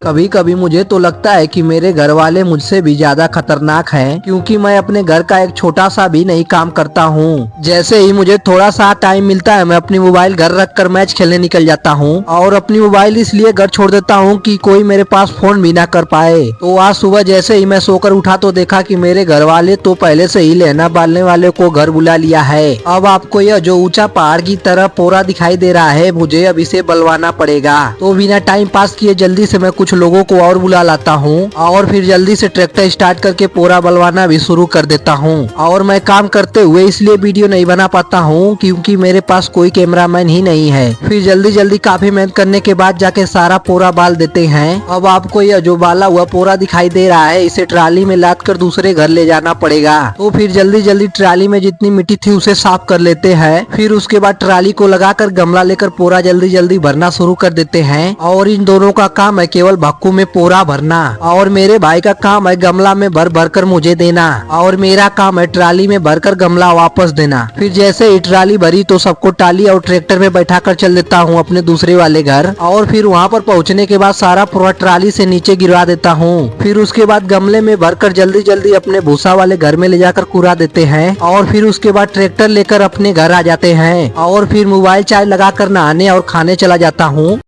कभी कभी मुझे तो लगता है कि मेरे घर वाले मुझसे भी ज्यादा खतरनाक हैं, क्योंकि मैं अपने घर का एक छोटा सा भी नहीं काम करता हूँ। जैसे ही मुझे थोड़ा सा टाइम मिलता है मैं अपनी मोबाइल घर रख कर मैच खेलने निकल जाता हूँ, और अपनी मोबाइल इसलिए घर छोड़ देता हूँ कि कोई मेरे पास फोन भी ना कर पाए। तो आज सुबह जैसे ही मैं सोकर उठा तो देखा कि मेरे घर वाले तो पहले से ही लहना बालने वाले को घर बुला लिया है। अब आपको यह जो ऊंचा पहाड़ की तरह पोरा दिखाई दे रहा है, मुझे अब इसे बलवाना पड़ेगा। तो बिना टाइम पास किए जल्दी से मैं कुछ लोगों को और बुला लाता हूँ, और फिर जल्दी से ट्रैक्टर स्टार्ट करके पोरा बलवाना भी शुरू कर देता हूँ। और मैं काम करते हुए इसलिए वीडियो नहीं बना पाता हूँ क्योंकि मेरे पास कोई कैमरामैन ही नहीं है। फिर जल्दी जल्दी काफी मेहनत करने के बाद जाके सारा पोरा बाल देते हैं। अब आपको यह जो बाला हुआ पोरा दिखाई दे रहा है, इसे ट्राली में लाद कर दूसरे घर ले जाना पड़ेगा। तो फिर जल्दी जल्दी ट्राली में जितनी मिट्टी थी उसे साफ कर लेते हैं। फिर उसके बाद ट्राली को लगाकर गमला लेकर पोरा जल्दी जल्दी भरना शुरू कर देते हैं। और इन दोनों का काम है केवल भक्कू में पोरा भरना, और मेरे भाई का काम है गमला में भर भर कर मुझे देना, और मेरा काम है ट्राली में भरकर गमला वापस देना। फिर जैसे ही ट्राली भरी तो सबको टाली और ट्रैक्टर में बैठा कर चल देता हूँ अपने दूसरे वाले घर। और फिर वहाँ पर पहुँचने के बाद सारा पूरा ट्राली से नीचे गिरवा देता हूँ। फिर उसके बाद गमले में भरकर जल्दी जल्दी अपने भूसा वाले घर में ले जाकर कुड़ा देते हैं। और फिर उसके बाद ट्रैक्टर लेकर अपने घर आ जाते हैं, और फिर मोबाइल चार्ज लगाकर नहाने और खाने चला जाता हूँ।